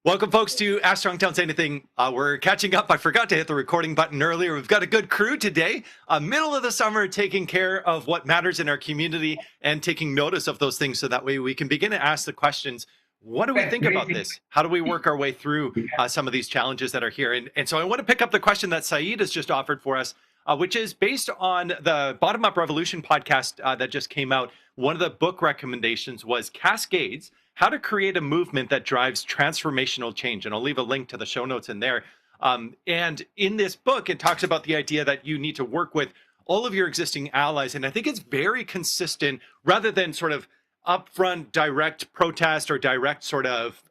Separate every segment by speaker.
Speaker 1: Welcome, folks, to Ask Strong Towns Anything. We're catching up. I forgot to hit the recording button earlier. We've got a good crew today. Middle of the summer, taking care of what matters in our community and taking notice of those things so that way we can begin to ask the questions. What do we think about this? How do we work our way through some of these challenges that are here? And so I want to pick up the question that Saeed has just offered for us, which is based on the Bottom Up Revolution podcast that just came out. One of the book recommendations was Cascades: How to Create a Movement That Drives Transformational Change. And I'll leave a link to the show notes in there. And in this book, it talks about the idea that you need to work with all of your existing allies. And I think it's very consistent rather than sort of upfront direct protest or direct sort of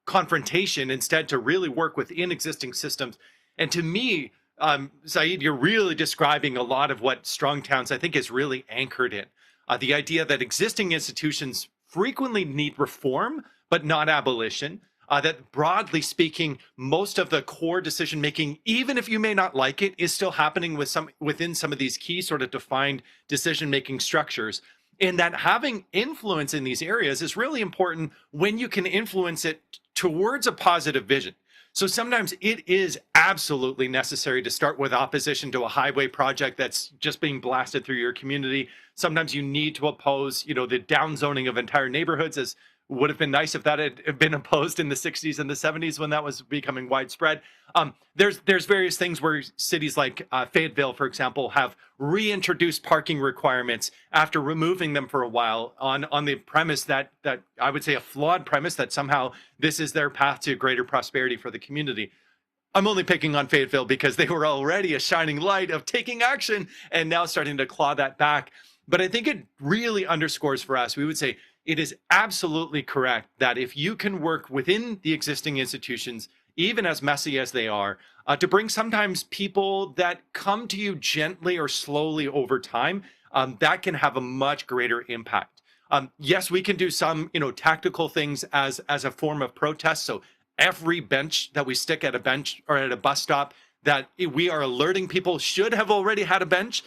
Speaker 1: confrontation, instead to really work within existing systems. And to me, Saeed, you're really describing a lot of what Strong Towns, I think, is really anchored in. The idea that existing institutions frequently need reform, but not abolition. That broadly speaking, most of the core decision making, even if you may not like it, is still happening within some of these key sort of defined decision making structures. And that having influence in these areas is really important when you can influence it towards a positive vision. So sometimes it is absolutely necessary to start with opposition to a highway project that's just being blasted through your community. Sometimes you need to oppose, the downzoning of entire neighborhoods, as would have been nice if that had been opposed in the 60s and the 70s when that was becoming widespread. There's various things where cities like Fayetteville, for example, have reintroduced parking requirements after removing them for a while on the premise that I would say a flawed premise that somehow this is their path to greater prosperity for the community. I'm only picking on Fayetteville because they were already a shining light of taking action and now starting to claw that back. But I think it really underscores for us, we would say it is absolutely correct that if you can work within the existing institutions, even as messy as they are, to bring sometimes people that come to you gently or slowly over time, that can have a much greater impact. Yes, we can do some, tactical things as a form of protest. So every bench that we stick at a bench or at a bus stop that we are alerting people should have already had a bench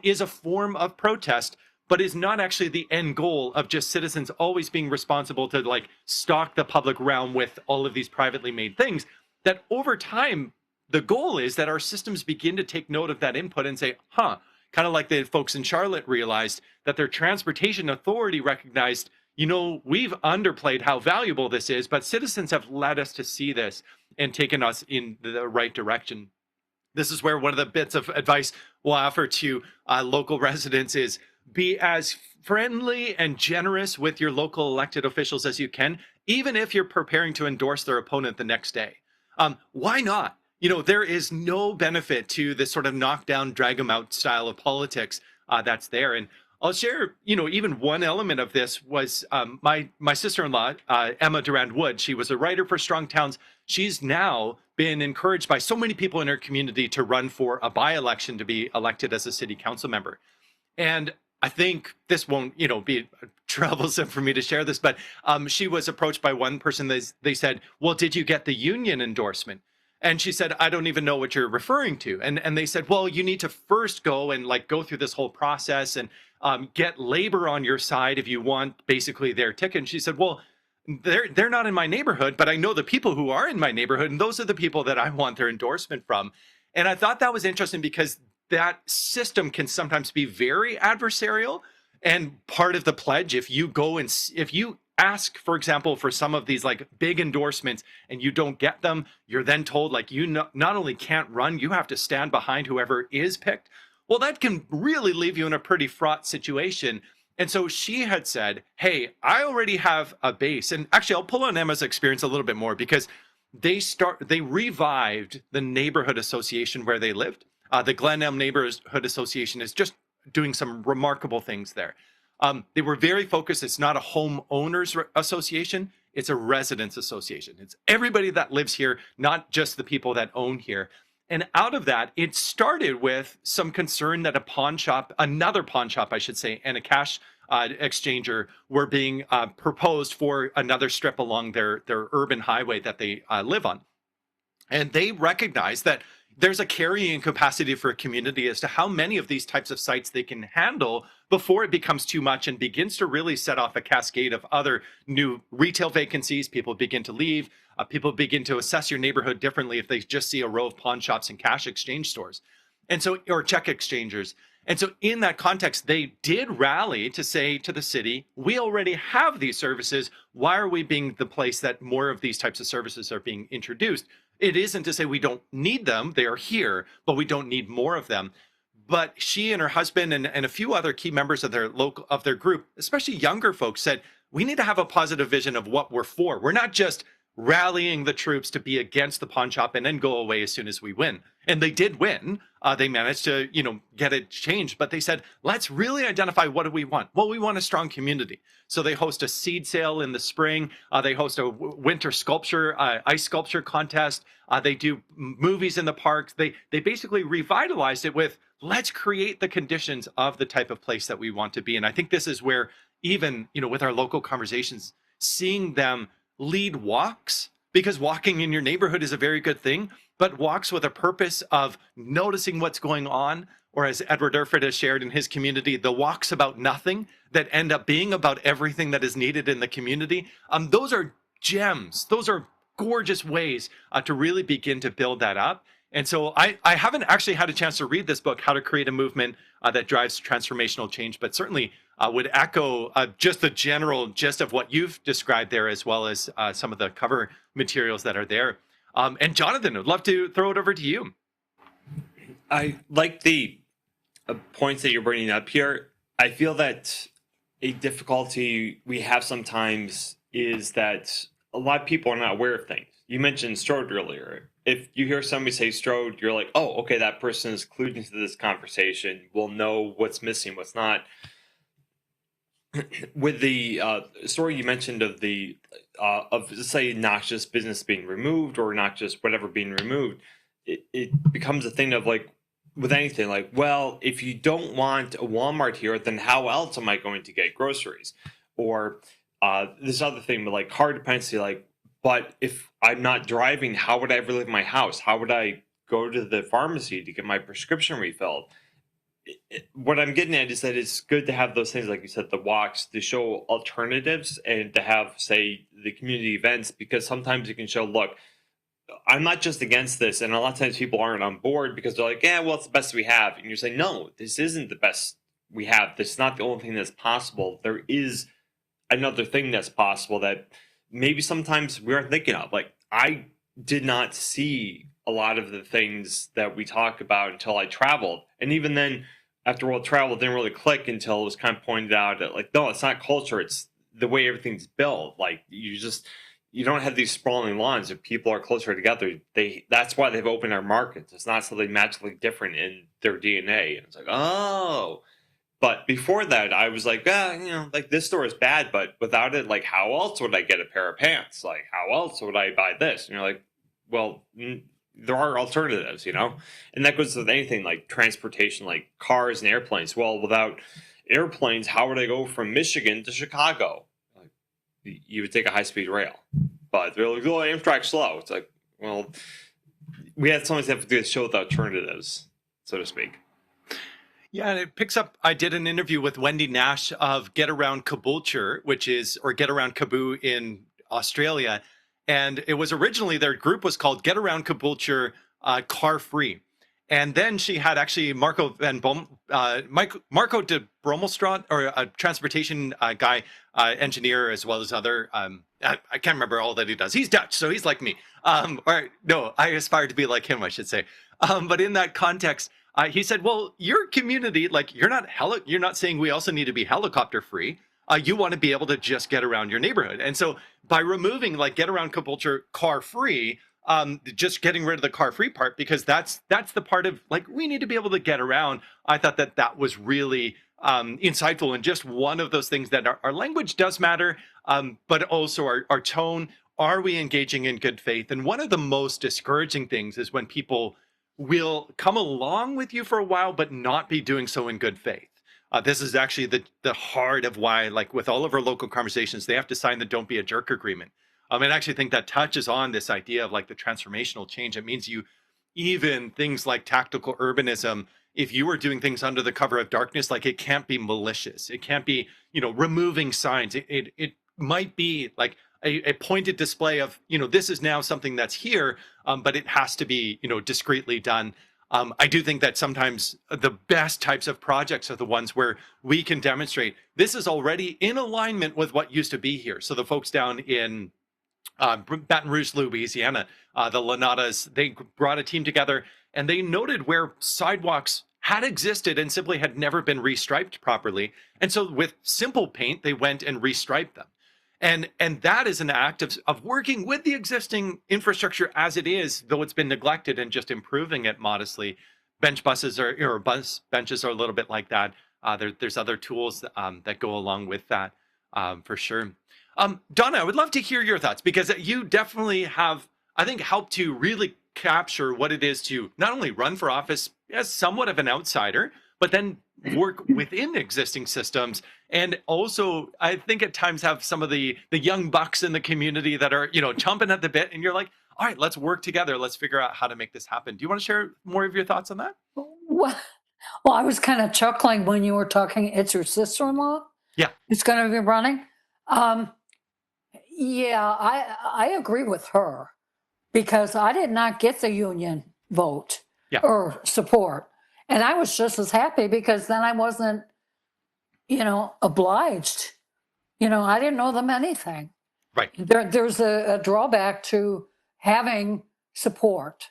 Speaker 1: is a form of protest, but is not actually the end goal of just citizens always being responsible to stock the public realm with all of these privately made things. That over time, the goal is that our systems begin to take note of that input and say, kind of like the folks in Charlotte realized that their transportation authority recognized, we've underplayed how valuable this is, but citizens have led us to see this and taken us in the right direction. This is where one of the bits of advice we'll offer to local residents is be as friendly and generous with your local elected officials as you can, even if you're preparing to endorse their opponent the next day. Why not? There is no benefit to this sort of knockdown, drag them out style of politics that's there. And I'll share, even one element of this was my sister-in-law, Emma Durand-Wood. She was a writer for Strong Towns. She's now been encouraged by so many people in her community to run for a by-election to be elected as a city council member. And I think this won't, be troublesome for me to share this, but she was approached by one person. They said, well, did you get the union endorsement? And she said, I don't even know what you're referring to. And they said, well, you need to first go and go through this whole process and get labor on your side if you want basically their ticket. And she said, well, they're not in my neighborhood, but I know the people who are in my neighborhood, and those are the people that I want their endorsement from. And I thought that was interesting because that system can sometimes be very adversarial. And part of the pledge, if you ask, for example, for some of these big endorsements and you don't get them, you're then told you not only can't run, you have to stand behind whoever is picked. Well, that can really leave you in a pretty fraught situation. And so she had said, hey, I already have a base. And actually, I'll pull on Emma's experience a little bit more because they revived the neighborhood association where they lived. The Glen Elm Neighborhood Association is just doing some remarkable things there. They were very focused. It's not a homeowners association. It's a residents association. It's everybody that lives here, not just the people that own here. And out of that, it started with some concern that another pawn shop, I should say, and a cash exchanger were being proposed for another strip along their urban highway that they live on. And they recognized that there's a carrying capacity for a community as to how many of these types of sites they can handle before it becomes too much and begins to really set off a cascade of other new retail vacancies. People begin to leave. People begin to assess your neighborhood differently if they just see a row of pawn shops and cash exchange stores, and so, or check exchangers. And so in that context, they did rally to say to the city, we already have these services. Why are we being the place that more of these types of services are being introduced? It isn't to say we don't need them. They are here, but we don't need more of them. But she and her husband and a few other key members of their group, especially younger folks, said, we need to have a positive vision of what we're for. We're not just rallying the troops to be against the pawn shop and then go away as soon as we win. And they did win. They managed to, get it changed. But they said, let's really identify, what do we want? Well, we want a strong community. So they host a seed sale in the spring. They host a winter sculpture, ice sculpture contest. They do movies in the parks. They basically revitalized it with, let's create the conditions of the type of place that we want to be. And I think this is where even, with our local conversations, seeing them lead walks, because walking in your neighborhood is a very good thing, but walks with a purpose of noticing what's going on, or as Edward Erfurt has shared in his community, the walks about nothing that end up being about everything that is needed in the community. Those are gems. Those are gorgeous ways to really begin to build that up. And so I haven't actually had a chance to read this book, How to Create a Movement That Drives Transformational Change, but certainly would echo just the general gist of what you've described there, as well as some of the cover materials that are there. And Jonathan, I'd love to throw it over to you.
Speaker 2: I like the points that you're bringing up here. I feel that a difficulty we have sometimes is that a lot of people are not aware of things. You mentioned Strode earlier. If you hear somebody say Strode, you're like, oh, okay, that person is clued into this conversation. We'll know what's missing, what's not. With the story you mentioned of say noxious business being removed, or not just whatever being removed, it becomes a thing of like, with anything, like, well, if you don't want a Walmart here, then how else am I going to get groceries? Or this other thing with like car dependency, like, but if I'm not driving, how would I ever leave my house? How would I go to the pharmacy to get my prescription refilled? What I'm getting at is that it's good to have those things, like you said, the walks, to show alternatives, and to have, say, the community events, because sometimes you can show, look, I'm not just against this. And a lot of times people aren't on board because they're like, yeah, well, it's the best we have. And you're saying, no, this isn't the best we have. This is not the only thing that's possible. There is another thing that's possible that maybe sometimes we aren't thinking of. Like, I did not see a lot of the things that we talk about until I traveled. And even then, after I traveled, it didn't really click until it was kind of pointed out that, like, no, it's not culture. It's the way everything's built. Like, you don't have these sprawling lawns. If people are closer together, that's why they've opened our markets. It's not something magically different in their DNA. And it's like, oh. But before that, I was like, like, this store is bad, but without it, like, how else would I get a pair of pants? Like, how else would I buy this? And you're like, well, there are alternatives, And that goes with anything like transportation, like cars and airplanes. Well, without airplanes, how would I go from Michigan to Chicago? Like, you would take a high-speed rail. But they're like, oh, Amtrak's slow. It's like, well, we had sometimes have to do a show with alternatives, so to speak.
Speaker 1: Yeah, and it picks up. I did an interview with Wendy Nash of Get Around Caboolture, or Get Around Caboo in Australia. And it was originally, their group was called Get Around Caboolture Car Free. And then she had actually Marco de Bromelstraat, or a transportation guy, engineer, as well as other, I can't remember all that he does. He's Dutch, so he's like me. Or no, I aspire to be like him, I should say. But in that context, he said, well, your community, like, you're not saying we also need to be helicopter free. You want to be able to just get around your neighborhood. And so by removing, like, Get Around Caboolture Car Free, just getting rid of the car free part, because that's the part of, like, we need to be able to get around. I thought that was really insightful, and just one of those things that our language does matter, but also our tone. Are we engaging in good faith? And one of the most discouraging things is when people will come along with you for a while, but not be doing so in good faith. This is actually the heart of why, like, with all of our local conversations, they have to sign the Don't Be a Jerk agreement. And I actually think that touches on this idea of, like, the transformational change. It means you even things like tactical urbanism, if you were doing things under the cover of darkness, like it can't be malicious. It can't be, removing signs. It might be like a pointed display of, this is now something that's here, but it has to be, discreetly done. I do think that sometimes the best types of projects are the ones where we can demonstrate this is already in alignment with what used to be here. So the folks down in Baton Rouge, Louisiana, the Lanadas, they brought a team together and they noted where sidewalks had existed and simply had never been restriped properly. And so with simple paint, they went and restriped them. And that is an act of working with the existing infrastructure as it is, though it's been neglected, and just improving it modestly. Bench buses or bus benches are a little bit like that. There's other tools that go along with that, for sure. Donna, I would love to hear your thoughts, because you definitely have, I think, helped to really capture what it is to not only run for office as somewhat of an outsider, but then work within existing systems. And also, I think at times have some of the young bucks in the community that are, chomping at the bit. And you're like, all right, let's work together. Let's figure out how to make this happen. Do you want to share more of your thoughts on that?
Speaker 3: Well, I was kind of chuckling when you were talking. It's your sister-in-law.
Speaker 1: Yeah.
Speaker 3: It's going to be running. Um, yeah, I agree with her, because I did not get the union vote
Speaker 1: Yeah.
Speaker 3: or support, and I was just as happy, because then I wasn't, obliged. I didn't owe them anything.
Speaker 1: Right.
Speaker 3: There's a drawback to having support,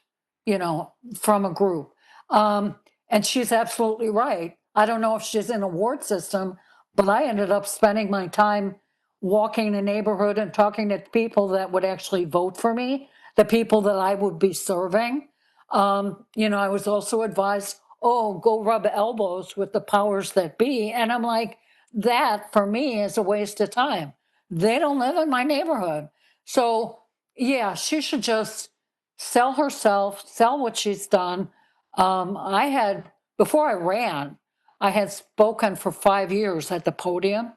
Speaker 3: from a group. And she's absolutely right. I don't know if she's in a ward system, but I ended up spending my time walking the neighborhood and talking to people that would actually vote for me, the people that I would be serving. I was also advised, oh, go rub elbows with the powers that be. And I'm like, that for me is a waste of time. They don't live in my neighborhood. So, yeah, she should just sell herself, sell what she's done. Before I ran, I had spoken for 5 years at the podium,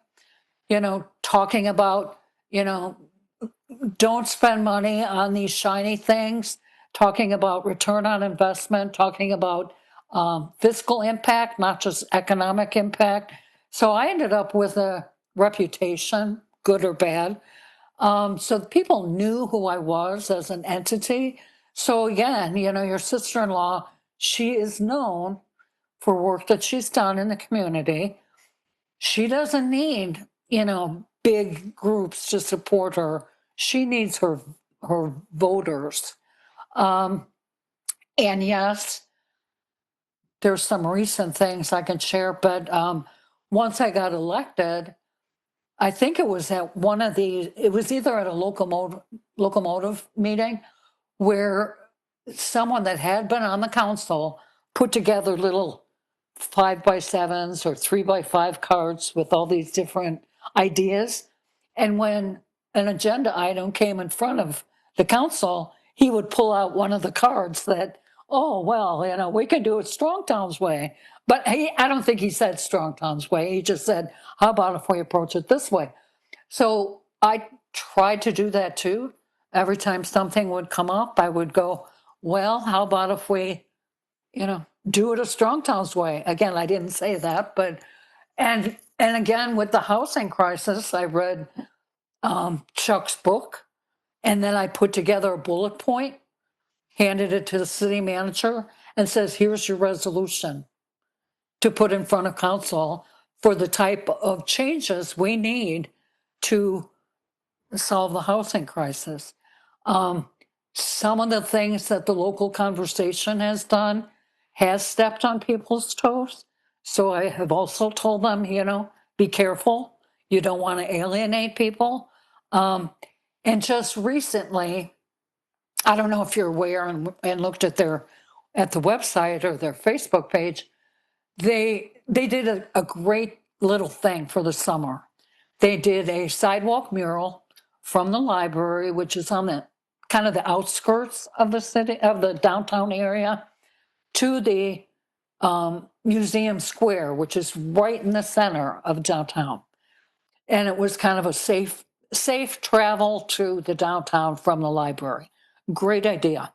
Speaker 3: talking about, don't spend money on these shiny things, talking about return on investment, talking about fiscal impact, not just economic impact. So I ended up with a reputation, good or bad. So people knew who I was as an entity. So again, your sister-in-law, she is known for work that she's done in the community. She doesn't need, big groups to support her. She needs her voters. Um, and yes, there's some recent things I can share, but once I got elected, I think it was at it was either at a locomotive meeting, where someone that had been on the council put together little 5x7s or 3x5 cards with all these different ideas. And when an agenda item came in front of the council, he would pull out one of the cards that, oh, well, we can do it Strong Town's way. But I don't think he said Strong Town's way. He just said, how about if we approach it this way? So I tried to do that too. Every time something would come up, I would go, well, how about if we, do it a Strong Town's way? Again, I didn't say that, but, and again, with the housing crisis, I read Chuck's book, and then I put together a bullet point, handed it to the city manager, and says, here's your resolution to put in front of council for the type of changes we need to solve the housing crisis. Some of the things that the local conversation has done has stepped on people's toes. So I have also told them, be careful. You don't want to alienate people. And just recently, I don't know if you're aware and looked at the website or their Facebook page, they did a great little thing for the summer. They did a sidewalk mural from the library, which is on the kind of the outskirts of the city, of the downtown area, to the museum square, which is right in the center of downtown. And it was kind of a safe travel to the downtown from the library. Great idea.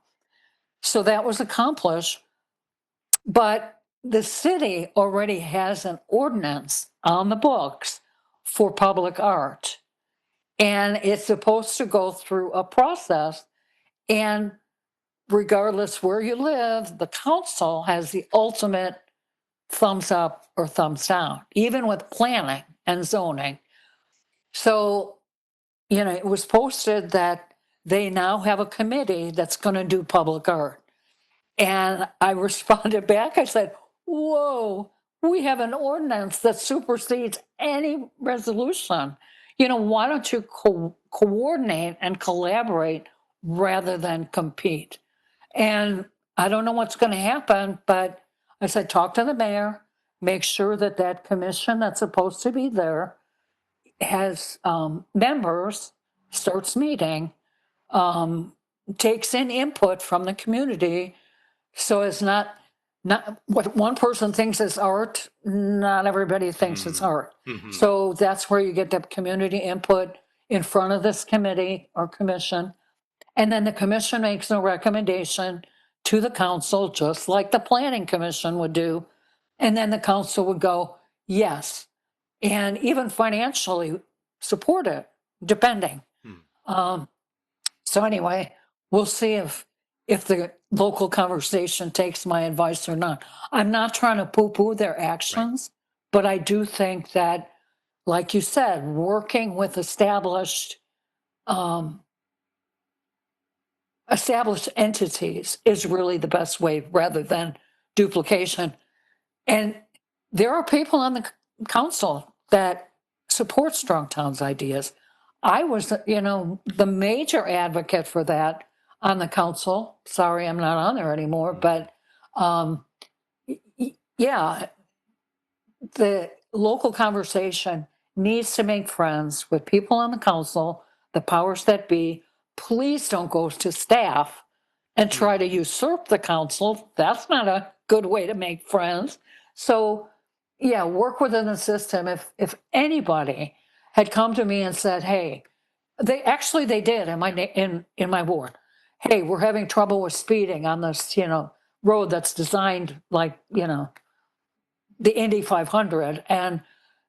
Speaker 3: So that was accomplished. But the city already has an ordinance on the books for public art. And it's supposed to go through a process. And regardless where you live, the council has the ultimate thumbs up or thumbs down, even with planning and zoning. So, it was posted that they now have a committee that's going to do public art. And I responded back, I said, whoa, we have an ordinance that supersedes any resolution. Why don't you coordinate and collaborate rather than compete? And I don't know what's going to happen, but I said, talk to the mayor, make sure that that commission that's supposed to be there has members, starts meeting, takes in input from the community, so it's not what one person thinks is art, not everybody thinks it's art.
Speaker 1: Mhm.
Speaker 3: So that's where you get the community input in front of this committee or commission. And then the commission makes a recommendation to the council, just like the planning commission would do. And then the council would go, yes, and even financially support it, depending.
Speaker 1: Hmm.
Speaker 3: So anyway, we'll see if the local conversation takes my advice or not. I'm not trying to poo-poo their actions, but I do think that, like you said, working with um, established entities is really the best way rather than duplication. And there are people on the council that support Strong Towns ideas. I was, the major advocate for that on the council. Sorry, I'm not on there anymore, but yeah, the local conversation needs to make friends with people on the council, the powers that be. Please don't go to staff and try to usurp the council. That's not a good way to make friends. So, yeah, work within the system. If anybody had come to me and said, "Hey," they did in in my ward. "Hey, we're having trouble with speeding on this, road that's designed like, the Indy 500." And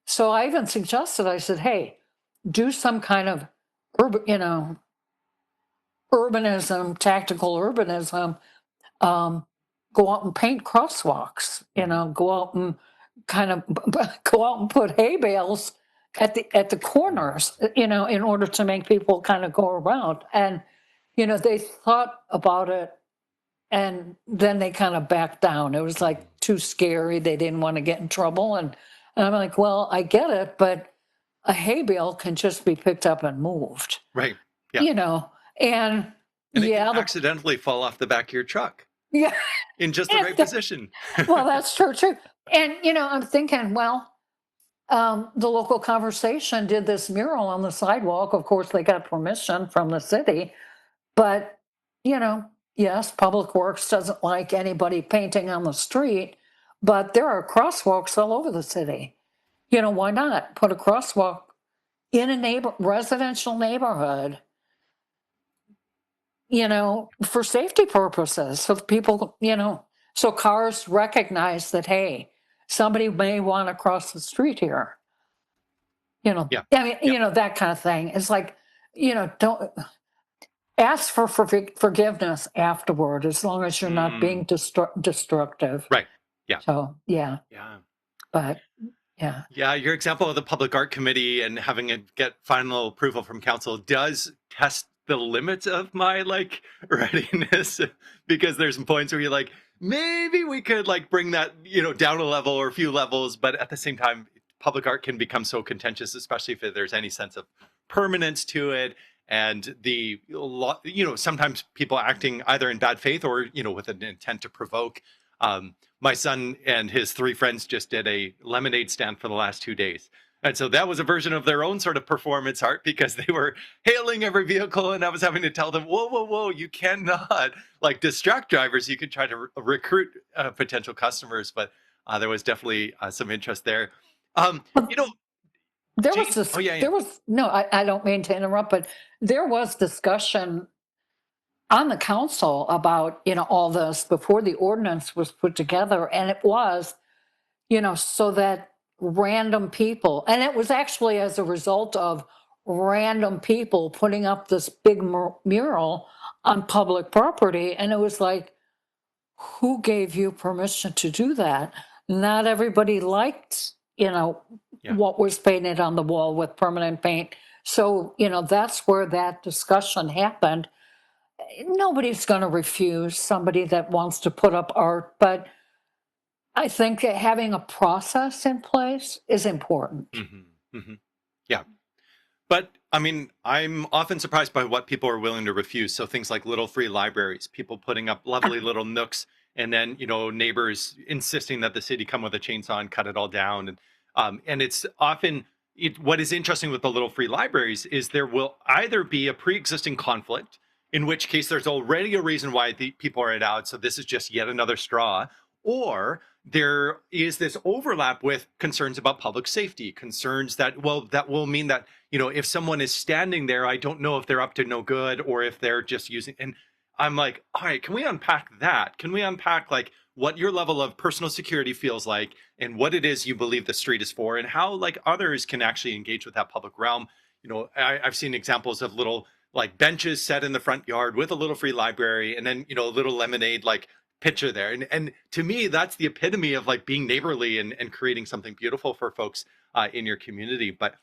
Speaker 3: so I even suggested, I said, "Hey, do some kind of urbanism, tactical urbanism, go out and paint crosswalks, go out and kind of go out and put hay bales at the corners, in order to make people kind of go around." And they thought about it, and then they kind of backed down. It was like too scary. They didn't want to get in trouble, and I'm like, well, I get it, but a hay bale can just be picked up and moved,
Speaker 1: Right. Yeah.
Speaker 3: And
Speaker 1: And it
Speaker 3: yeah,
Speaker 1: can accidentally fall off the back of your truck
Speaker 3: yeah.
Speaker 1: in just the right position.
Speaker 3: Well, that's true too. And I'm thinking, well, the local conversation did this mural on the sidewalk. Of course, they got permission from the city, but yes, Public Works doesn't like anybody painting on the street, but there are crosswalks all over the city. Why not put a crosswalk in a residential neighborhood? For safety purposes, so people, so cars recognize that, hey, somebody may want to cross the street here.
Speaker 1: Yeah.
Speaker 3: I mean, that kind of thing. It's like, don't ask for forgiveness afterward, as long as you're not being destructive.
Speaker 1: Right. Yeah.
Speaker 3: So, yeah,
Speaker 1: Yeah.
Speaker 3: but yeah.
Speaker 1: Yeah, your example of the public art committee and having it get final approval from council does test the limits of my readiness, because there's some points where you're like, maybe we could bring that down a level or a few levels, but at the same time, public art can become so contentious, especially if there's any sense of permanence to it, and sometimes people acting either in bad faith or with an intent to provoke. My son and his 3 friends just did a lemonade stand for the last 2 days. And so that was a version of their own sort of performance art, because they were hailing every vehicle, and I was having to tell them, whoa, whoa, whoa, you cannot distract drivers. You could try to recruit potential customers, but there was definitely some interest there.
Speaker 3: There
Speaker 1: Jane,
Speaker 3: was this,
Speaker 1: oh yeah, yeah.
Speaker 3: there was, no, I don't mean to interrupt, but there was discussion on the council about, all this before the ordinance was put together. And it was, so that random people, and it was actually as a result of random people putting up this big mural on public property. And it was like, who gave you permission to do that? Not everybody liked,
Speaker 1: Yeah.
Speaker 3: what was painted on the wall with permanent paint. So, that's where that discussion happened. Nobody's going to refuse somebody that wants to put up art, but I think that having a process in place is important.
Speaker 1: Yeah. But I mean, I'm often surprised by what people are willing to refuse. So things like little free libraries, people putting up lovely little nooks, and then neighbors insisting that the city come with a chainsaw and cut it all down. And it's often what is interesting with the little free libraries is there will either be a pre-existing conflict, in which case there's already a reason why the people are out. So this is just yet another straw, or there is this overlap with concerns about public safety, concerns that, well, that will mean that, if someone is standing there, I don't know if they're up to no good or if they're just using, and I'm like, all right, can we unpack that? Can we unpack like what your level of personal security feels like and what it is you believe the street is for and how like others can actually engage with that public realm? I've seen examples of little like benches set in the front yard with a little free library and then, a little lemonade like picture there. And to me, that's the epitome of like being neighborly and creating something beautiful for folks in your community. But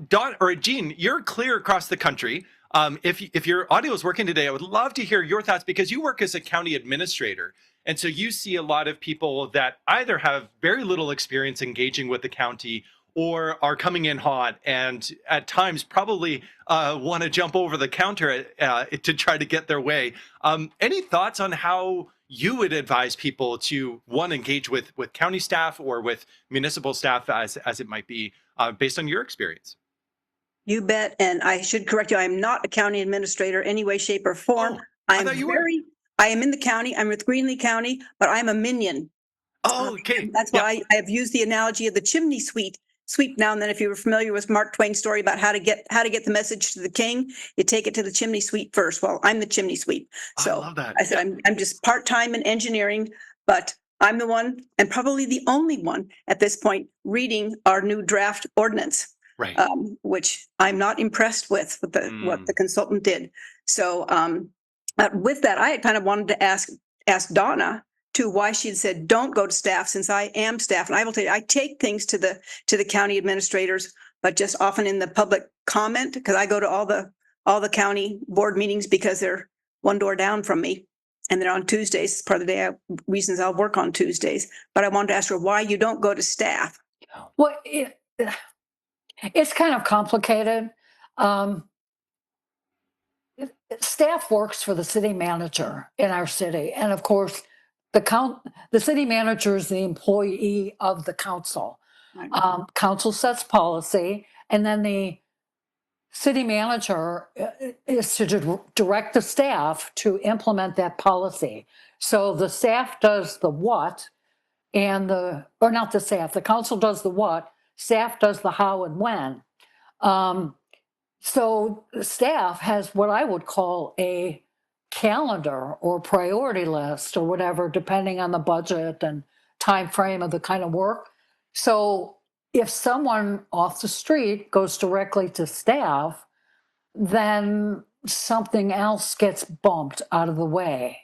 Speaker 1: Don or Jean, you're clear across the country. If your audio is working today, I would love to hear your thoughts because you work as a county administrator. And so you see a lot of people that either have very little experience engaging with the county or are coming in hot and at times probably want to jump over the counter to try to get their way. Any thoughts on how you would advise people to engage with county staff or with municipal staff as it might be based on your experience?
Speaker 4: You bet. And I should correct you. I am not a county administrator any way, shape, or form.
Speaker 1: Oh, I thought you were.
Speaker 4: I am in the county. I'm with Greenlee County, but I'm a minion.
Speaker 1: Oh, okay.
Speaker 4: That's why I have used the analogy of the chimney sweep now and then. If you were familiar with Mark Twain's story about how to get the message to the king, you take it to the chimney sweep first. Well, I'm the chimney sweep. So
Speaker 1: I love that.
Speaker 4: I said, I'm just part-time in engineering, but I'm the one and probably the only one at this point reading our new draft ordinance.
Speaker 1: Right.
Speaker 4: Which I'm not impressed with what the consultant did. So with that, I had kind of wanted to ask Donna too why she had said don't go to staff, since I am staff, and I will tell you I take things to the county administrators, but just often in the public comment, because I go to all the county board meetings because they're one door down from me, and they're on Tuesdays. It's part of the day reasons I'll work on Tuesdays. But I wanted to ask her why you don't go to staff.
Speaker 3: Well, it's kind of complicated. Staff works for the city manager in our city. And of course, the city manager is the employee of the council. Council sets policy, and then the city manager is to direct the staff to implement that policy. So the staff does the what, or not the staff, the council does the what, staff does the how and when. So staff has what I would call a calendar or priority list or whatever, depending on the budget and time frame of the kind of work. So if someone off the street goes directly to staff, then something else gets bumped out of the way.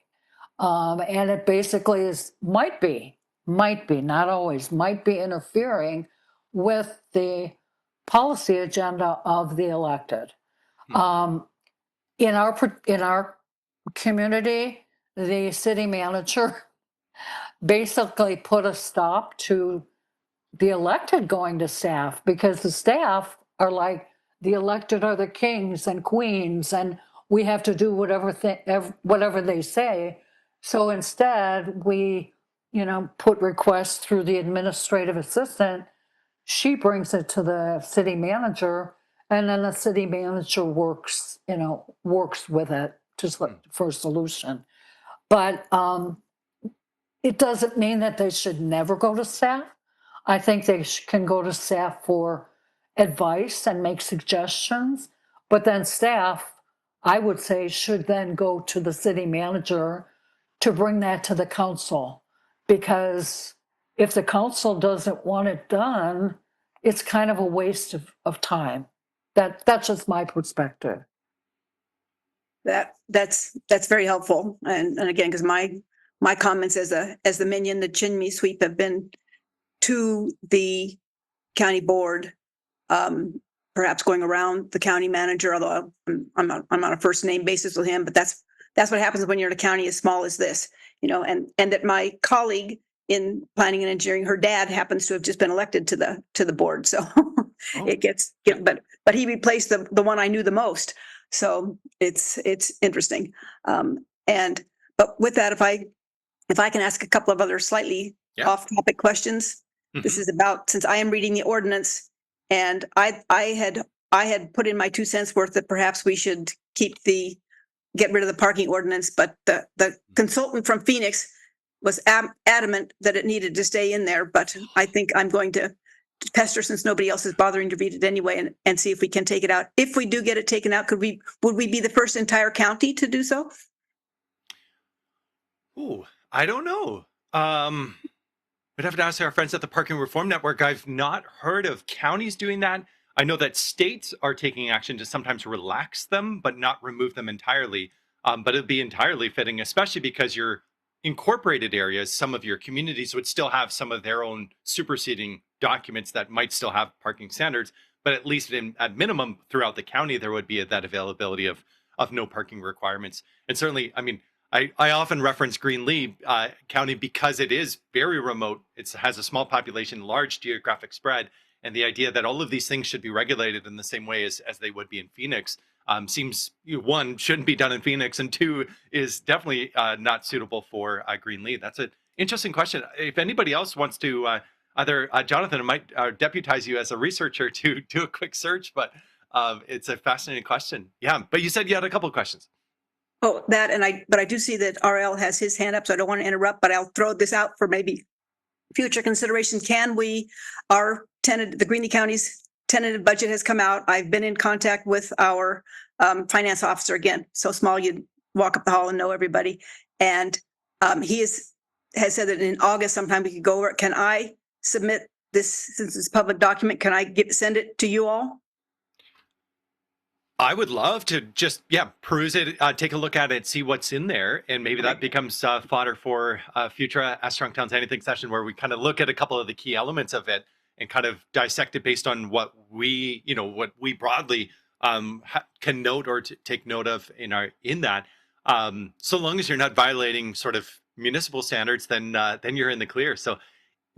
Speaker 3: And it basically might be, not always, might be interfering with the policy agenda of the elected. In our community, the city manager basically put a stop to the elected going to staff, because the staff are like, the elected are the kings and queens, and we have to do whatever they say. So instead, we, put requests through the administrative assistant. She brings it to the city manager, and then the city manager works with it for a solution. But it doesn't mean that they should never go to staff. I think they can go to staff for advice and make suggestions, but then staff I would say should then go to the city manager to bring that to the council. Because if the council doesn't want it done, it's kind of a waste of time. That's just my perspective.
Speaker 4: That's very helpful. And again, because my comments as the minion, the chimney sweep have been to the county board, perhaps going around the county manager, although I'm on a first name basis with him, but that's what happens when you're in a county as small as this, and that my colleague in planning and engineering, her dad happens to have just been elected to the board. So it gets, but he replaced the one I knew the most. So it's interesting. But with that, if I can ask a couple of other slightly off topic questions, this is about, since I am reading the ordinance, and I had put in my 2 cents worth that perhaps we should get rid of the parking ordinance, but the consultant from Phoenix was adamant that it needed to stay in there. But I think I'm going to pester, since nobody else is bothering to read it anyway, and see if we can take it out. If we do get it taken out, would we be the first entire county to do so?
Speaker 1: Ooh, I don't know. We'd have to ask our friends at the Parking Reform Network. I've not heard of counties doing that. I know that states are taking action to sometimes relax them, but not remove them entirely. But it'd be entirely fitting, especially because your incorporated areas, some of your communities would still have some of their own superseding documents that might still have parking standards. But at least at minimum throughout the county, there would be that availability of no parking requirements. And certainly, I mean, I often reference Greenlee County because it is very remote. It has a small population, large geographic spread. And the idea that all of these things should be regulated in the same way as they would be in Phoenix seems, one, shouldn't be done in Phoenix, and two, is definitely not suitable for Greenlee. That's an interesting question. If anybody else wants to, either Jonathan, I might deputize you as a researcher to do a quick search, but it's a fascinating question. Yeah, but you said you had a couple of questions.
Speaker 4: Oh, but I do see that RL has his hand up, so I don't want to interrupt, but I'll throw this out for maybe future consideration. Can we, the Greeley County's tentative budget has come out. I've been in contact with our finance officer, again, so small you'd walk up the hall and know everybody. And he has said that in August sometime we could go over it. Can I submit this, since it's a public document, can I send it to you all?
Speaker 1: I would love to just, peruse it, take a look at it, see what's in there. And maybe that becomes fodder for a future Ask Strong Towns Anything session, where we kind of look at a couple of the key elements of it and kind of dissect it based on what we broadly can note or take note of in that. So long as you're not violating sort of municipal standards, then you're in the clear. So,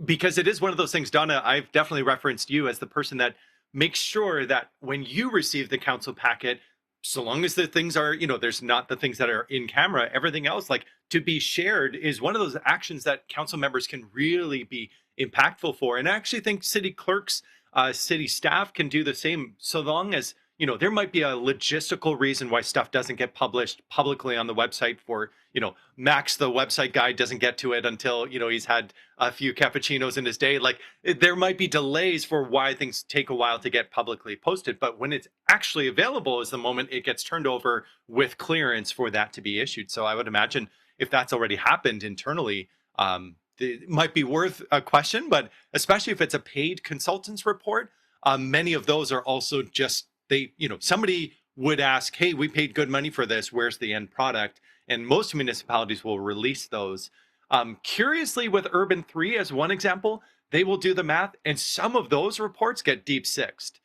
Speaker 1: because it is one of those things, Donna, I've definitely referenced you as the person that make sure that when you receive the council packet, so long as the things are, there's not the things that are in camera, everything else, like, to be shared is one of those actions that council members can really be impactful for. And I actually think city clerks, city staff can do the same, so long as, there might be a logistical reason why stuff doesn't get published publicly on the website for, Max, the website guy, doesn't get to it until, he's had a few cappuccinos in his day. Like, there might be delays for why things take a while to get publicly posted. But when it's actually available is the moment it gets turned over with clearance for that to be issued. So I would imagine if that's already happened internally, it might be worth a question, but especially if it's a paid consultant's report, many of those are also just, somebody would ask, hey, we paid good money for this, where's the end product? And most municipalities will release those. Curiously, with Urban 3 as one example, they will do the math, and some of those reports get deep sixed.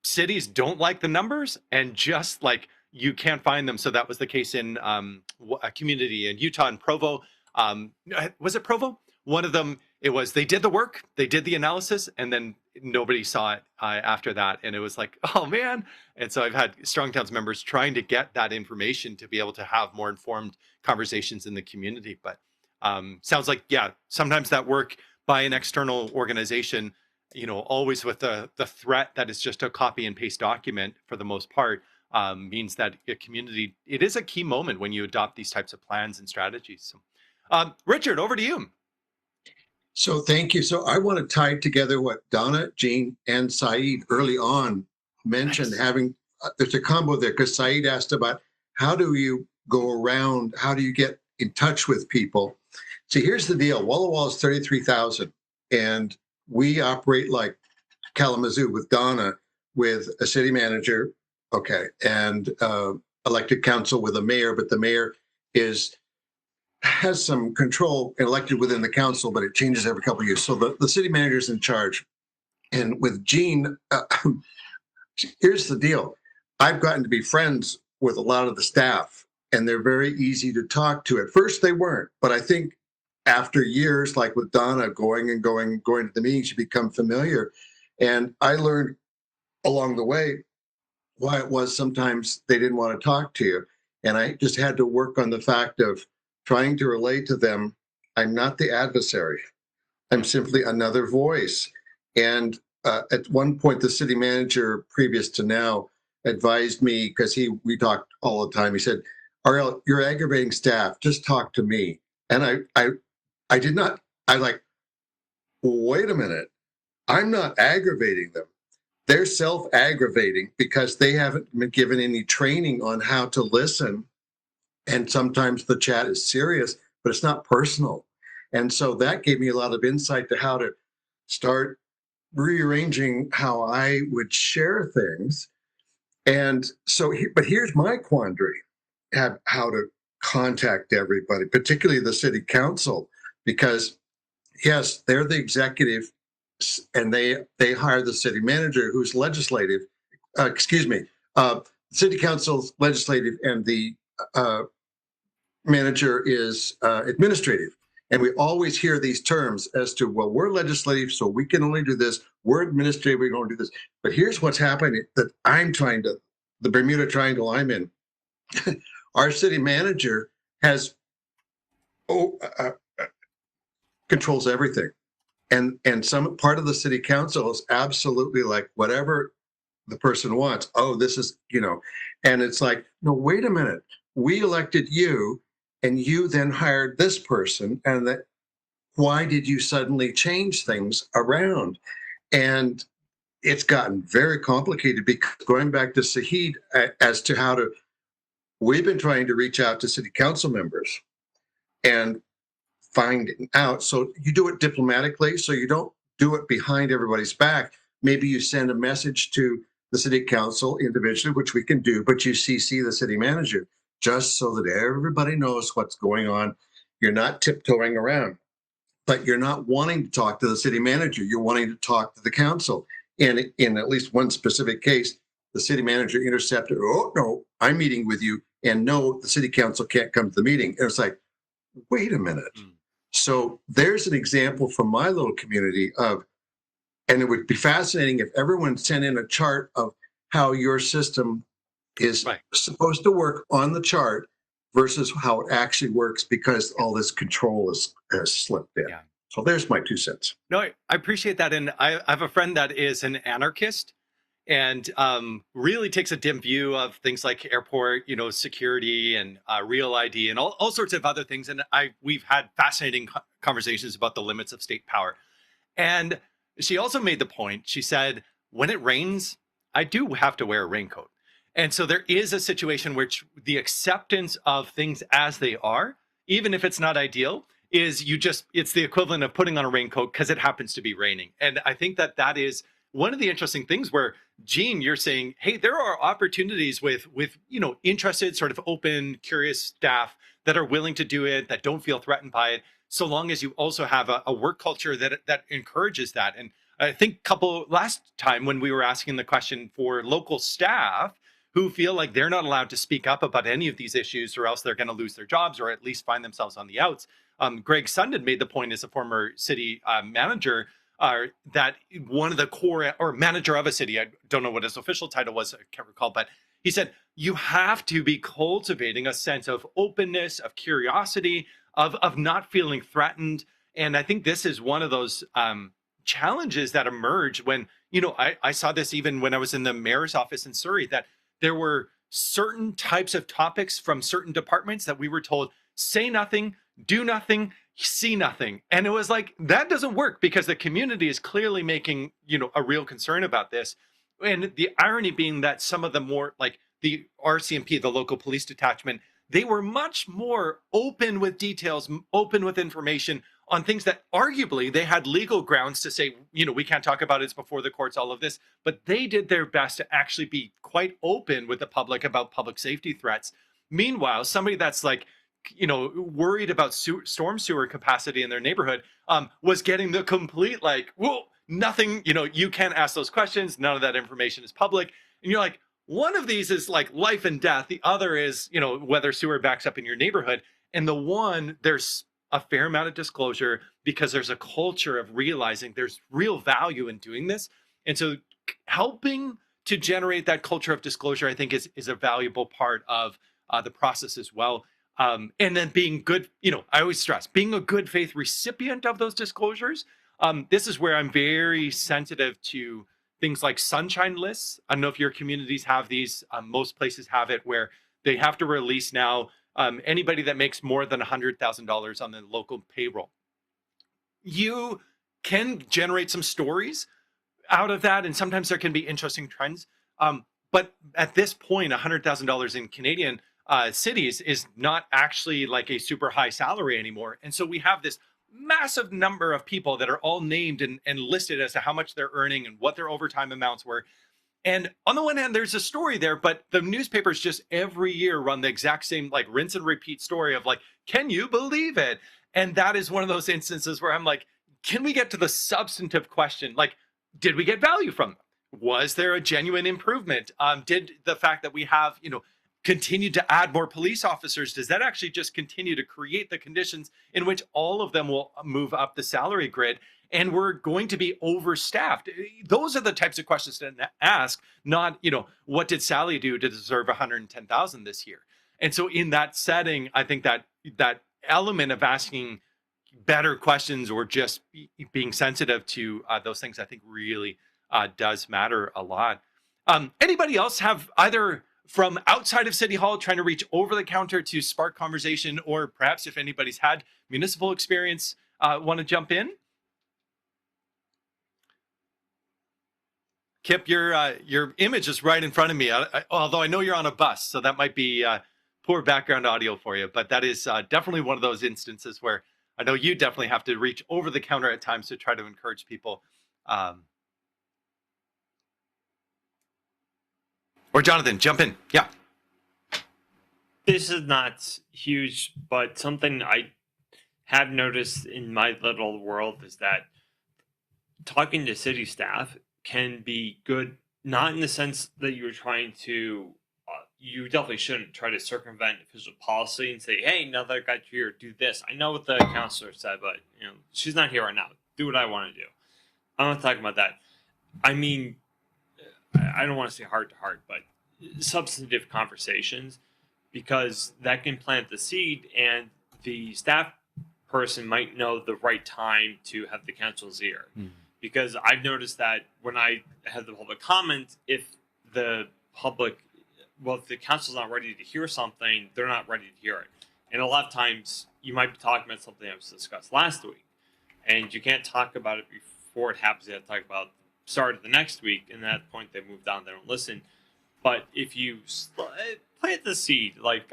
Speaker 1: Cities don't like the numbers, and just like you can't find them. So that was the case in a community in Utah and Provo. Was it Provo? One of them, it was, they did the work, they did the analysis, and then nobody saw it after that. And it was like, oh man. And so I've had Strong Towns members trying to get that information to be able to have more informed conversations in the community. But sounds like, sometimes that work by an external organization, always with the threat that it's just a copy and paste document for the most part, means that a community, it is a key moment when you adopt these types of plans and strategies. So, Richard, over to you.
Speaker 5: So thank you. So I want to tie together what Donna, Jean, and Saeed early on mentioned, having there's a combo there because Saeed asked about how do you go around, how do you get in touch with people? See, here's the deal. Walla Walla is 33,000, and we operate like Kalamazoo with Donna, with a city manager, okay, and elected council with a mayor, but the mayor has some control elected within the council, but it changes every couple of years. So the city manager is in charge. And with Gene, here's the deal. I've gotten to be friends with a lot of the staff, and they're very easy to talk to. At first, they weren't, but I think after years, like with Donna, going to the meetings, you become familiar. And I learned along the way why it was sometimes they didn't want to talk to you. And I just had to work on the fact of trying to relate to them. I'm not the adversary. I'm simply another voice. And at one point, the city manager, previous to now, advised me, because we talked all the time. He said, "Ariel, you're aggravating staff. Just talk to me." And I did not. I like, wait a minute. I'm not aggravating them. They're self-aggravating because they haven't been given any training on how to listen. And sometimes the chat is serious, but it's not personal. And so that gave me a lot of insight to how to start rearranging how I would share things. And so, but here's my quandary: how to contact everybody, particularly the city council, because yes, they're the executive, and they hire the city manager, who's legislative. City council's legislative, and the manager is administrative. And we always hear these terms as to, well, we're legislative, so we can only do this. We're administrative, we can only do this. But here's what's happening that the Bermuda Triangle I'm in. Our city manager controls everything. And some part of the city council is absolutely like, whatever the person wants. Oh, this is, and it's like, no, wait a minute. We elected you, and you then hired this person, and that, why did you suddenly change things around? And it's gotten very complicated, because going back to Saeed as to we've been trying to reach out to city council members and find out. So you do it diplomatically, so you don't do it behind everybody's back. Maybe you send a message to the city council individually, which we can do, but you CC the city manager, just so that everybody knows what's going on. You're not tiptoeing around, but you're not wanting to talk to the city manager. You're wanting to talk to the council. And in at least one specific case, the city manager intercepted, "Oh, no, I'm meeting with you." And no, the city council can't come to the meeting. And it's like, wait a minute. So there's an example from my little community and it would be fascinating if everyone sent in a chart of how your system is supposed to work on the chart versus how it actually works, because all this control has slipped in. Yeah. So there's my 2 cents.
Speaker 1: No, I appreciate that. And I have a friend that is an anarchist and really takes a dim view of things like airport, security and real ID and all sorts of other things. And we've had fascinating conversations about the limits of state power. And she also made the point, she said, when it rains, I do have to wear a raincoat. And so there is a situation which the acceptance of things as they are, even if it's not ideal, is it's the equivalent of putting on a raincoat because it happens to be raining. And I think that is one of the interesting things where, Gene, you're saying, hey, there are opportunities with interested, sort of open, curious staff that are willing to do it, that don't feel threatened by it, so long as you also have a work culture that encourages that. And I think last time when we were asking the question for local staff who feel like they're not allowed to speak up about any of these issues, or else they're going to lose their jobs or at least find themselves on the outs. Greg Sundin made the point as a former city manager that one of the core, or manager of a city, I don't know what his official title was, I can't recall, but he said, you have to be cultivating a sense of openness, of curiosity, of not feeling threatened. And I think this is one of those challenges that emerge when, I saw this even when I was in the mayor's office in Surrey, that there were certain types of topics from certain departments that we were told, say nothing, do nothing, see nothing. And it was like, that doesn't work, because the community is clearly making, a real concern about this. and the irony being that some of the more like the RCMP, the local police detachment, they were much more open with details, open with information on things that arguably they had legal grounds to say, we can't talk about it, it's before the courts, all of this. But they did their best to actually be quite open with the public about public safety threats. Meanwhile, somebody that's like, worried about storm sewer capacity in their neighborhood was getting the complete like, whoa, nothing, you can't ask those questions. None of that information is public. And you're like, one of these is like life and death. The other is, whether sewer backs up in your neighborhood. And the one, there's a fair amount of disclosure because there's a culture of realizing there's real value in doing this. And so helping to generate that culture of disclosure, I think is a valuable part of the process as well. And then being good, I always stress being a good faith recipient of those disclosures. This is where I'm very sensitive to things like sunshine lists. I don't know if your communities have these. Most places have it where they have to release now anybody that makes more than $100,000 on the local payroll. You can generate some stories out of that, and sometimes there can be interesting trends. But at this point, $100,000 in Canadian cities is not actually like a super high salary anymore. And so we have this massive number of people that are all named and listed as to how much they're earning and what their overtime amounts were. And on the one hand, there's a story there, but the newspapers just every year run the exact same like rinse and repeat story of like, can you believe it? And that is one of those instances where I'm like, can we get to the substantive question? Like, did we get value from them? Was there a genuine improvement? Did the fact that we have, continue to add more police officers, does that actually just continue to create the conditions in which all of them will move up the salary grid and we're going to be overstaffed? Those are the types of questions to ask, not, what did Sally do to deserve 110,000 this year? And so in that setting, I think that element of asking better questions or just being sensitive to those things, I think really does matter a lot. Anybody else have either from outside of City Hall trying to reach over the counter to spark conversation, or perhaps if anybody's had municipal experience, want to jump in? Kip, your image is right in front of me, although I know you're on a bus, so that might be poor background audio for you, but that is definitely one of those instances where I know you definitely have to reach over the counter at times to try to encourage people. Or Jonathan, jump in. Yeah.
Speaker 2: This is not huge, but something I have noticed in my little world is that talking to city staff can be good, not in the sense that you're trying to, you definitely shouldn't try to circumvent official policy and say, hey, now that I got you here, do this. I know what the counselor said, but she's not here right now. Do what I want to do. I'm not talking about that. I mean, I don't want to say heart to heart, but substantive conversations, because that can plant the seed and the staff person might know the right time to have the council's ear. Because I've noticed that when I have the public comment, if the council's not ready to hear something, they're not ready to hear it. And a lot of times you might be talking about something that was discussed last week, and you can't talk about it before it happens. You have to talk about start of the next week, and at that point they move down, they don't listen. But if you plant the seed, like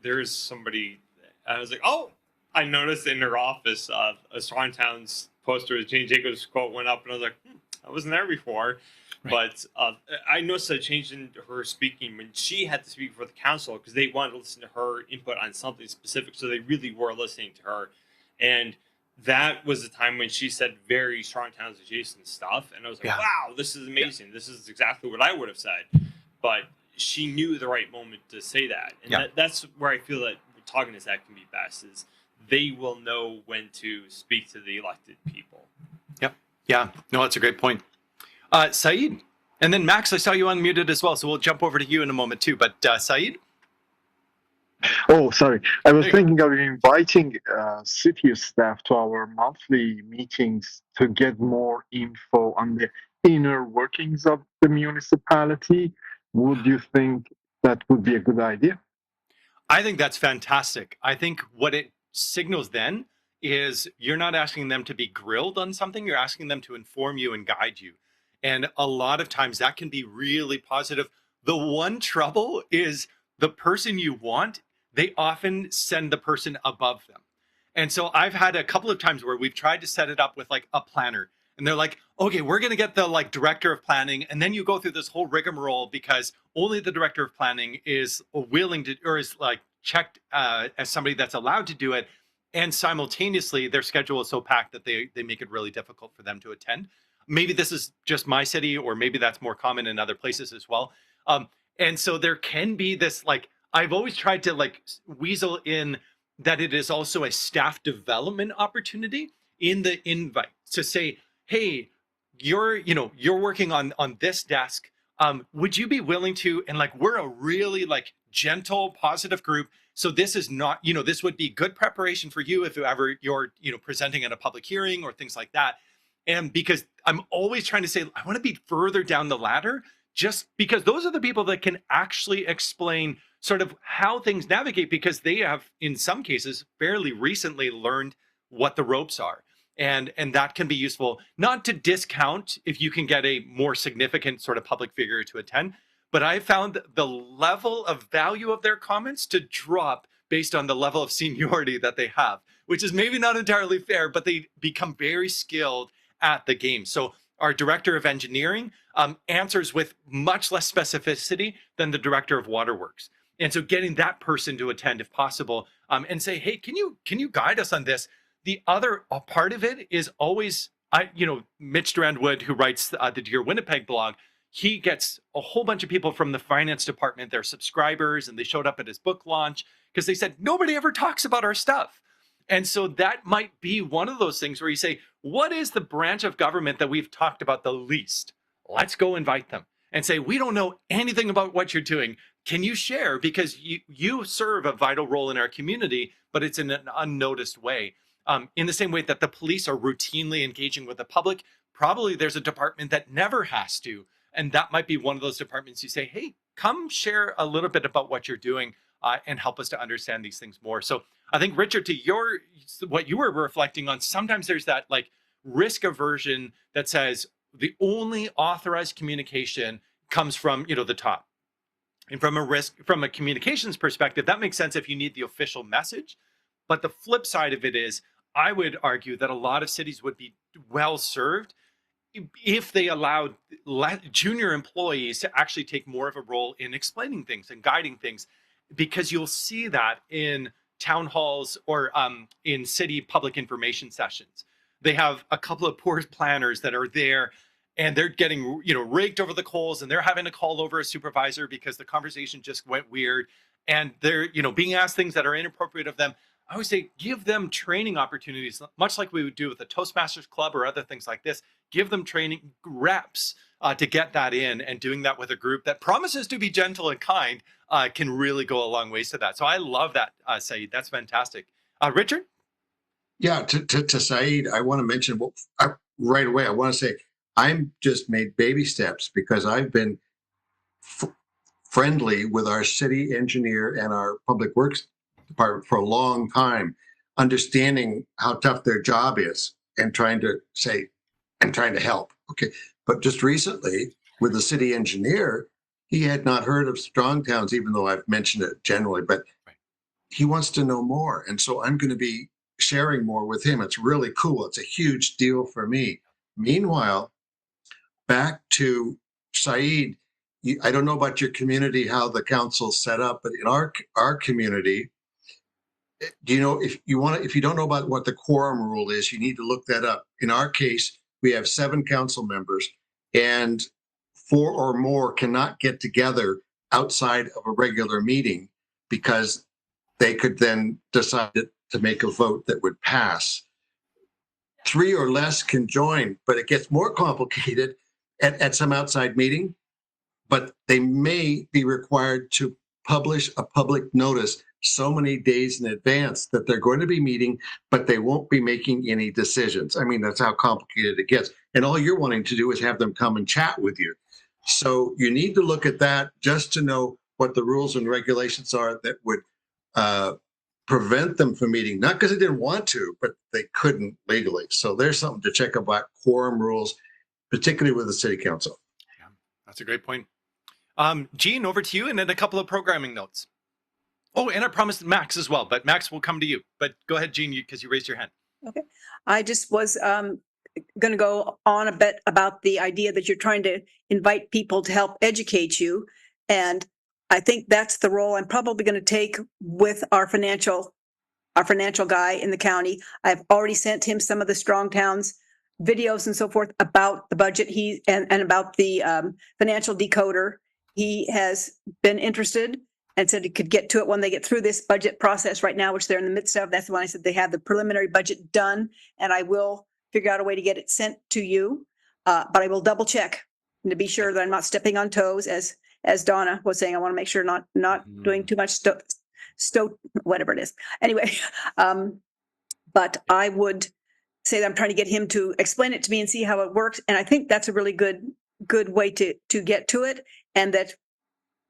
Speaker 2: there's somebody, I was like, oh, I noticed in her office a Strong Towns poster with Jane Jacobs' quote went up, and I was like, I wasn't there before. Right. But I noticed a change in her speaking when she had to speak for the council, because they wanted to listen to her input on something specific, so they really were listening to her. And that was the time when she said very Strong Towns adjacent stuff, and I was like, wow, this is amazing. Yeah. This is exactly what I would have said. But she knew the right moment to say that. And that's where I feel that talking to staff can be best, is they will know when to speak to the elected people.
Speaker 1: Yep. Yeah. No, that's a great point. Saeed. And then Max, I saw you unmuted as well, so we'll jump over to you in a moment too. But Saeed?
Speaker 6: Oh, sorry. I was thinking of inviting city staff to our monthly meetings to get more info on the inner workings of the municipality. Would you think that would be a good idea?
Speaker 1: I think that's fantastic. I think what it signals then is you're not asking them to be grilled on something. You're asking them to inform you and guide you. And a lot of times that can be really positive. The one trouble is the person you want, they often send the person above them. And so I've had a couple of times where we've tried to set it up with like a planner, and they're like, okay, we're going to get the like director of planning. And then you go through this whole rigmarole because only the director of planning is willing to, or is like checked as somebody that's allowed to do it. And simultaneously their schedule is so packed that they make it really difficult for them to attend. Maybe this is just my city, or maybe that's more common in other places as well. And so there can be this, like, I've always tried to like weasel in that it is also a staff development opportunity in the invite to say, hey, you're working on this desk. Would you be willing to, and like, we're a really like gentle, positive group. So this is not, this would be good preparation for you if ever you're, presenting at a public hearing or things like that. And because I'm always trying to say, I want to be further down the ladder, just because those are the people that can actually explain sort of how things navigate, because they have, in some cases, fairly recently learned what the ropes are. And that can be useful, not to discount if you can get a more significant sort of public figure to attend, but I found the level of value of their comments to drop based on the level of seniority that they have, which is maybe not entirely fair, but they become very skilled at the game. So our director of engineering answers with much less specificity than the director of waterworks. And so getting that person to attend if possible, and say, hey, can you guide us on this? The other part of it is always, Mitch Durand-Wood, who writes the Dear Winnipeg blog, he gets a whole bunch of people from the finance department, they're subscribers, and they showed up at his book launch because they said, nobody ever talks about our stuff. And so that might be one of those things where you say, what is the branch of government that we've talked about the least? Let's go invite them and say, we don't know anything about what you're doing. Can you share? Because you serve a vital role in our community, but it's in an unnoticed way. In the same way that the police are routinely engaging with the public, probably there's a department that never has to. And that might be one of those departments you say, hey, come share a little bit about what you're doing and help us to understand these things more. So I think, Richard, to what you were reflecting on, sometimes there's that like risk aversion that says the only authorized communication comes from, the top. And from a communications perspective, that makes sense if you need the official message. But the flip side of it is, I would argue that a lot of cities would be well served if they allowed junior employees to actually take more of a role in explaining things and guiding things, because you'll see that in town halls or in city public information sessions. They have a couple of poor planners that are there, and they're getting raked over the coals, and they're having to call over a supervisor because the conversation just went weird, and they're being asked things that are inappropriate of them. I would say give them training opportunities, much like we would do with the Toastmasters Club or other things like this. Give them training reps to get that in, and doing that with a group that promises to be gentle and kind can really go a long ways to that. So I love that, Saeed. That's fantastic. Richard?
Speaker 5: Yeah, to Saeed, I want to mention right away. I want to say I'm just made baby steps because I've been friendly with our city engineer and our public works department for a long time, understanding how tough their job is and trying to help. Okay. But just recently with the city engineer, he had not heard of strong towns, even though I've mentioned it generally, but he wants to know more. And so I'm going to be sharing more with him. It's really cool. It's a huge deal for me. Meanwhile, back to Saeed, I don't know about your community, how the council's set up, but in our community, do you know, if you don't know about what the quorum rule is, you need to look that up. In our case, we have 7 council members, and 4 or more cannot get together outside of a regular meeting, because they could then decide to make a vote that would pass. 3 or less can join, but it gets more complicated at some outside meeting, but they may be required to publish a public notice so many days in advance that they're going to be meeting, but they won't be making any decisions. I mean, that's how complicated it gets. And all you're wanting to do is have them come and chat with you. So you need to look at that just to know what the rules and regulations are that would prevent them from meeting, not because they didn't want to, but they couldn't legally. So there's something to check about quorum rules. particularly with the city council.
Speaker 1: Yeah, that's a great point. Gene, over to you, and then a couple of programming notes. Oh, and I promised Max as well, but Max will come to you. But go ahead, Gene, because you raised your hand.
Speaker 4: Okay. I just was going to go on a bit about the idea that you're trying to invite people to help educate you. And I think that's the role I'm probably going to take with our financial guy in the county. I've already sent him some of the Strong Towns videos and so forth about the budget and about the financial decoder. He has been interested and said he could get to it when they get through this budget process right now, which they're in the midst of. That's when I said they have the preliminary budget done, and I will figure out a way to get it sent to you. But I will double check to be sure that I'm not stepping on toes, as Donna was saying. I want to make sure not doing too much whatever it is. Anyway, but I would say that I'm trying to get him to explain it to me and see how it works. And I think that's a really good way to get to it, and that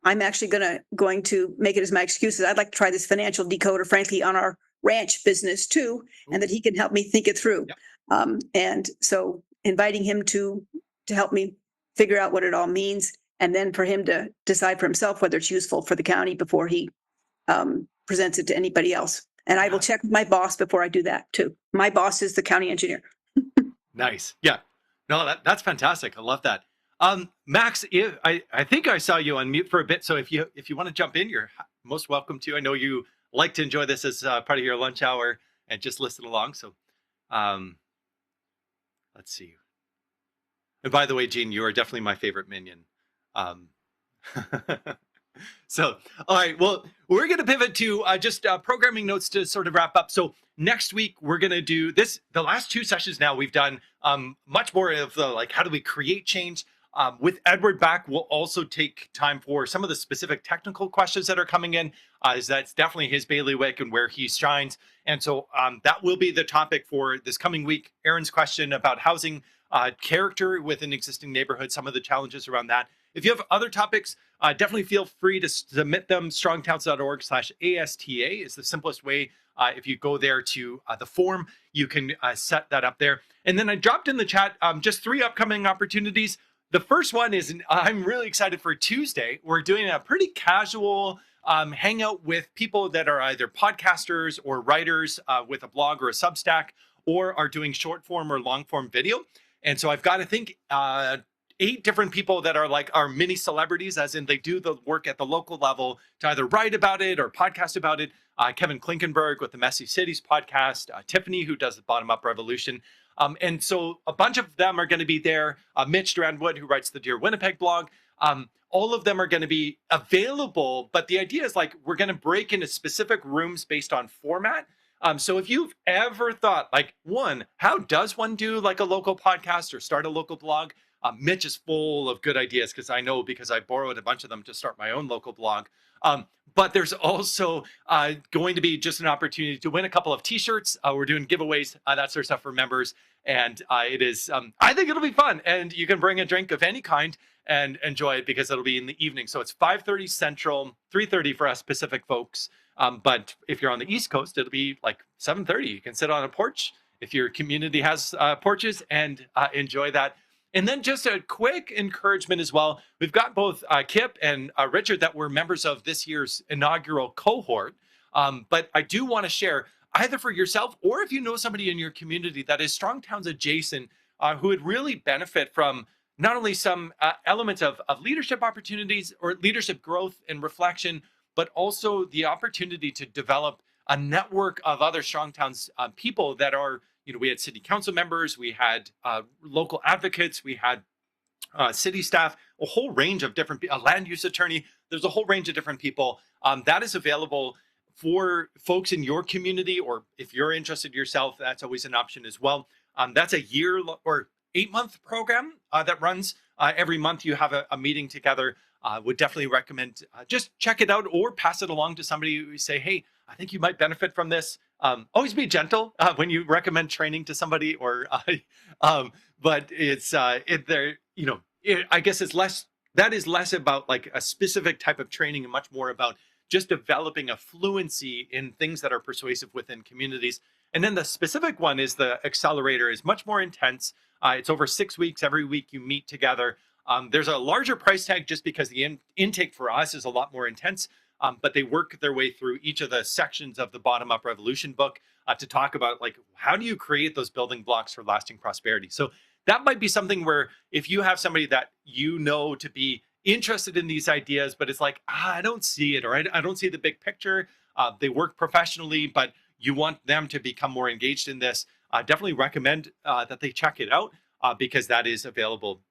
Speaker 4: I'm actually going to make it as my excuses. I'd like to try this financial decoder, frankly, on our ranch business too, and that he can help me think it through. Yep. And so inviting him to help me figure out what it all means, and then for him to decide for himself whether it's useful for the county before he presents it to anybody else. And I will check with my boss before I do that too. My boss is the county engineer.
Speaker 1: Nice. Yeah. No, that's fantastic. I love that. Max, I think I saw you on mute for a bit. So if you want to jump in, you're most welcome to. I know you like to enjoy this as part of your lunch hour and just listen along. So let's see. And by the way, Gene, you are definitely my favorite minion. So, all right, well, we're going to pivot to just programming notes to sort of wrap up. So next week, we're going to do this. The last two sessions now, we've done much more of the, like, how do we create change? With Edward back, we'll also take time for some of the specific technical questions that are coming in, as that's definitely his bailiwick and where he shines. And so that will be the topic for this coming week. Aaron's question about housing character within existing neighborhoods, some of the challenges around that. If you have other topics, definitely feel free to submit them. strongtowns.org/ASTA is the simplest way. If you go there to the form, you can set that up there. And then I dropped in the chat just 3 upcoming opportunities. The first one is, I'm really excited for Tuesday. We're doing a pretty casual hangout with people that are either podcasters or writers with a blog or a Substack, or are doing short form or long form video. And so I've got, I think, 8 different people that are like our mini celebrities, as in they do the work at the local level to either write about it or podcast about it. Kevin Klinkenberg with the Messy Cities podcast, Tiffany, who does the Bottom Up Revolution. And so a bunch of them are going to be there. Mitch Durand-Wood, who writes the Dear Winnipeg blog. All of them are going to be available, but the idea is like we're going to break into specific rooms based on format. So if you've ever thought, like, one, how does one do like a local podcast or start a local blog? Mitch is full of good ideas because I borrowed a bunch of them to start my own local blog. But there's also going to be just an opportunity to win a couple of t-shirts. We're doing giveaways, that sort of stuff for members. And it is, I think it'll be fun. And you can bring a drink of any kind and enjoy it because it'll be in the evening. So it's 5:30 Central, 3:30 for us Pacific folks. But if you're on the East Coast, it'll be like 7:30. You can sit on a porch if your community has porches and enjoy that. And then just a quick encouragement as well. We've got both Kip and Richard that were members of this year's inaugural cohort. But I do want to share, either for yourself or if you know somebody in your community that is Strong Towns adjacent, who would really benefit from not only some elements of leadership opportunities or leadership growth and reflection, but also the opportunity to develop a network of other Strong Towns people that are, we had city council members, we had local advocates, we had city staff, a whole range of different, a land use attorney. There's a whole range of different people that is available for folks in your community, or if you're interested yourself, that's always an option as well. That's a year or 8-month program that runs every month. You have a meeting together. Would definitely recommend just check it out or pass it along to somebody who say, hey, I think you might benefit from this. Always be gentle when you recommend training to somebody, or but it's I guess it's less, that is less about like a specific type of training and much more about just developing a fluency in things that are persuasive within communities. And then the specific one is the accelerator, is much more intense. It's over 6 weeks. Every week you meet together. There's a larger price tag just because the intake for us is a lot more intense. But they work their way through each of the sections of the Bottom Up Revolution book to talk about like how do you create those building blocks for lasting prosperity. So that might be something where if you have somebody that you know to be interested in these ideas, but it's like, I don't see it, or I don't see the big picture. They work professionally, but you want them to become more engaged in this. Definitely recommend that they check it out because that is available.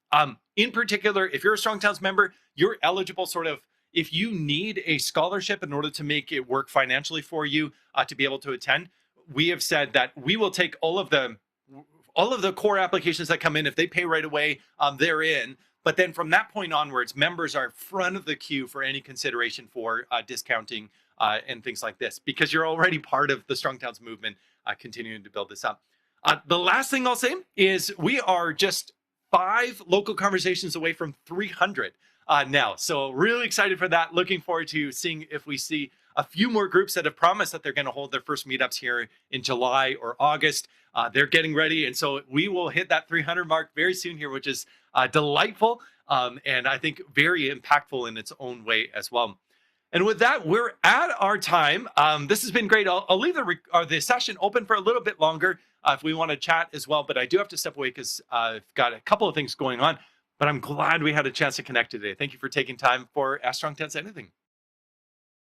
Speaker 1: In particular, if you're a Strong Towns member, you're eligible sort of if you need a scholarship in order to make it work financially for you to be able to attend. We have said that we will take all of the core applications that come in. If they pay right away, they're in. But then from that point onwards, members are front of the queue for any consideration for discounting and things like this, because you're already part of the Strong Towns movement, continuing to build this up. The last thing I'll say is we are just 5 local conversations away from 300 now. So really excited for that. Looking forward to seeing if we see a few more groups that have promised that they're going to hold their first meetups here in July or August. They're getting ready. And so we will hit that 300 mark very soon here, which is delightful and I think very impactful in its own way as well. And with that, we're at our time. This has been great. I'll leave the session open for a little bit longer if we want to chat as well. But I do have to step away because I've got a couple of things going on. But I'm glad we had a chance to connect today. Thank you for taking time for Ask Strong Towns Anything.